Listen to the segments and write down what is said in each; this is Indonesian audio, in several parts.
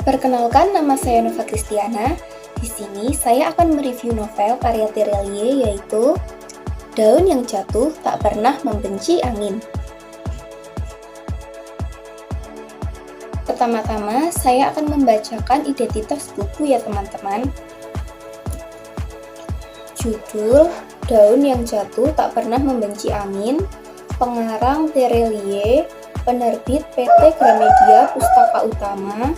Perkenalkan, nama saya Nova Kristiana. Di sini saya akan mereview novel karya Terelie yaitu Daun yang Jatuh Tak Pernah Membenci Angin. Pertama-tama, saya akan membacakan identitas buku ya teman-teman. Judul Daun yang Jatuh Tak Pernah Membenci Angin, pengarang Terelie, penerbit PT Gramedia Pustaka Utama,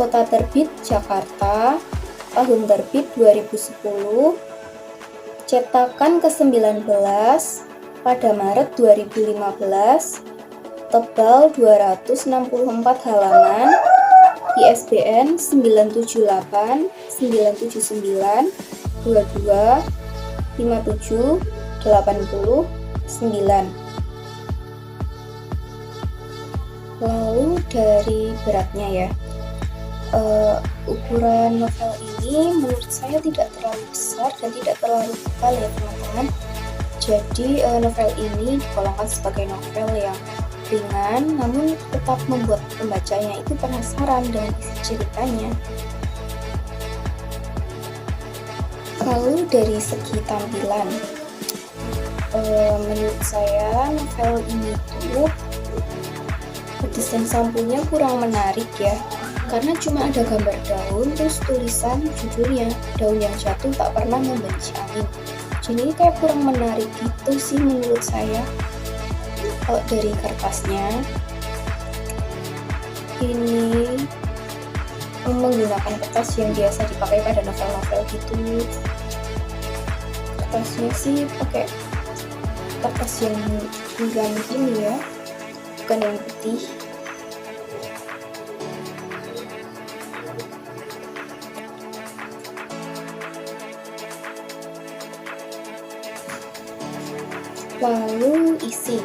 Kota terbit Jakarta, tahun terbit 2010, cetakan ke-19 pada Maret 2015, tebal 264 halaman, ISBN 978 979 22 57 89. Lalu dari beratnya ya. Ukuran novel ini menurut saya tidak terlalu besar dan tidak terlalu tebal ya teman-teman. Jadi novel ini digolongkan sebagai novel yang ringan namun tetap membuat pembacanya itu penasaran dengan isi ceritanya. Lalu dari segi tampilan, menurut saya novel ini tuh desain sampulnya kurang menarik ya, karena cuma ada gambar daun terus tulisan judulnya Daun yang Jatuh Tak Pernah Membenci Angin. Jadi kayak kurang menarik gitu sih menurut saya. Kalau dari kertasnya ini menggunakan kertas yang biasa dipakai pada novel-novel gitu. Kertasnya sih pakai kertas yang pinggang gini ya, bukan yang putih. Lalu isi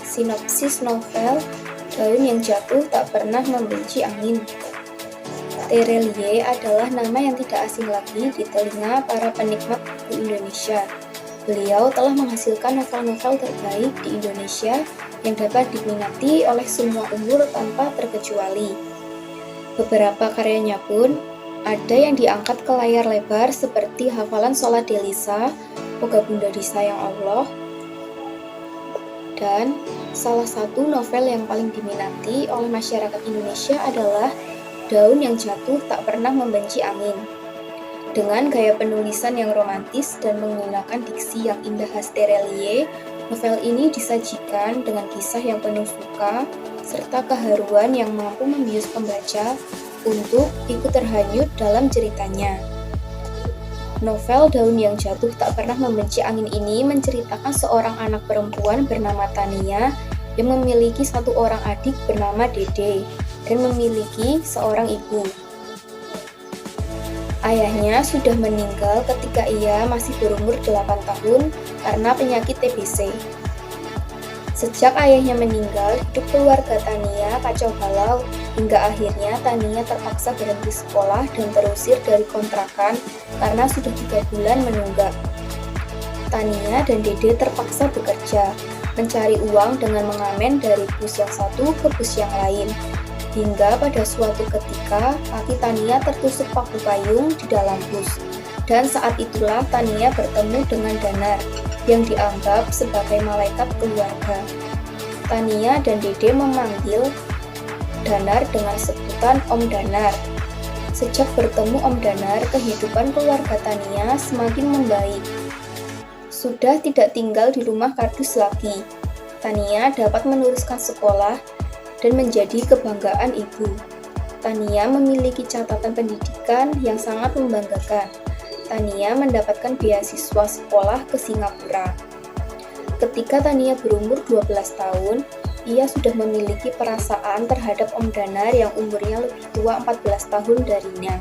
sinopsis novel Daun yang Jatuh Tak Pernah Membenci Angin. Terelie adalah nama yang tidak asing lagi di telinga para penikmat buku Indonesia. Beliau telah menghasilkan novel-novel terbaik di Indonesia yang dapat diminati oleh semua umur tanpa terkecuali. Beberapa karyanya pun ada yang diangkat ke layar lebar seperti Hafalan Sholat Delisa, Moga Bunda Disayang Allah, dan salah satu novel yang paling diminati oleh masyarakat Indonesia adalah Daun yang Jatuh Tak Pernah Membenci Angin. Dengan gaya penulisan yang romantis dan menggunakan diksi yang indah khas Terelie, novel ini disajikan dengan kisah yang penuh suka serta keharuan yang mampu membius pembaca untuk ikut terhanyut dalam ceritanya. Novel Daun yang Jatuh Tak Pernah Membenci Angin ini menceritakan seorang anak perempuan bernama Tania yang memiliki satu orang adik bernama Dede dan memiliki seorang ibu. Ayahnya sudah meninggal ketika ia masih berumur 8 tahun karena penyakit TBC. Sejak ayahnya meninggal, hidup keluarga Tania kacau balau hingga akhirnya Tania terpaksa berhenti sekolah dan terusir dari kontrakan karena sudah 3 bulan menunggak. Tania dan Dede terpaksa bekerja, mencari uang dengan mengamen dari bus yang satu ke bus yang lain. Hingga pada suatu ketika, kaki Tania tertusuk paku payung di dalam bus. Dan saat itulah Tania bertemu dengan Danar, yang dianggap sebagai malaikat keluarga. Tania dan Dede memanggil Danar dengan sebutan Om Danar. Sejak bertemu Om Danar, kehidupan keluarga Tania semakin membaik. Sudah tidak tinggal di rumah kardus lagi. Tania dapat meneruskan sekolah dan menjadi kebanggaan ibu. Tania memiliki catatan pendidikan yang sangat membanggakan. Tania mendapatkan beasiswa sekolah ke Singapura. Ketika Tania berumur 12 tahun, ia sudah memiliki perasaan terhadap Om Danar yang umurnya lebih tua 14 tahun darinya.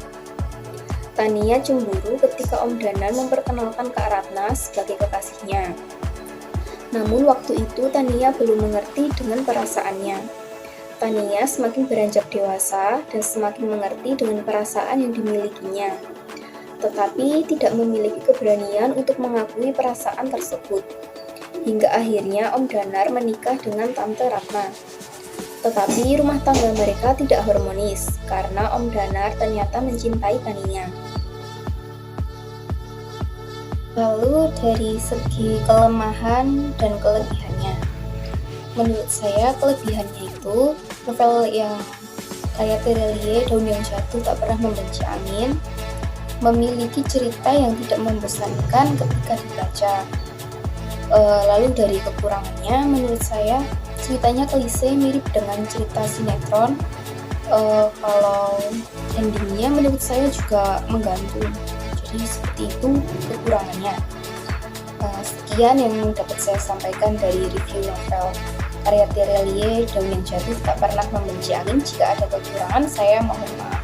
Tania cemburu ketika Om Danar memperkenalkan Kak Ratna sebagai kekasihnya. Namun waktu itu Tania belum mengerti dengan perasaannya. Tania semakin beranjak dewasa dan semakin mengerti dengan perasaan yang dimilikinya, tetapi tidak memiliki keberanian untuk mengakui perasaan tersebut. Hingga akhirnya Om Danar menikah dengan Tante Ratna. Tetapi rumah tangga mereka tidak harmonis karena Om Danar ternyata mencintai Tania. Lalu dari segi kelemahan dan kelebihannya, menurut saya kelebihannya itu novel yang kayak Terelie, Daun yang Jatuh, Tak Pernah Membenci Angin memiliki cerita yang tidak membosankan ketika dibaca. Lalu dari kekurangannya, menurut saya ceritanya klise, mirip dengan cerita sinetron. Kalau endingnya menurut saya juga menggantung. Jadi seperti itu kekurangannya. Sekian yang dapat saya sampaikan dari review novel karya Terelie, Daun yang Jatuh, Tak Pernah Membenci Angin. Jika ada kekurangan, saya mohon maaf.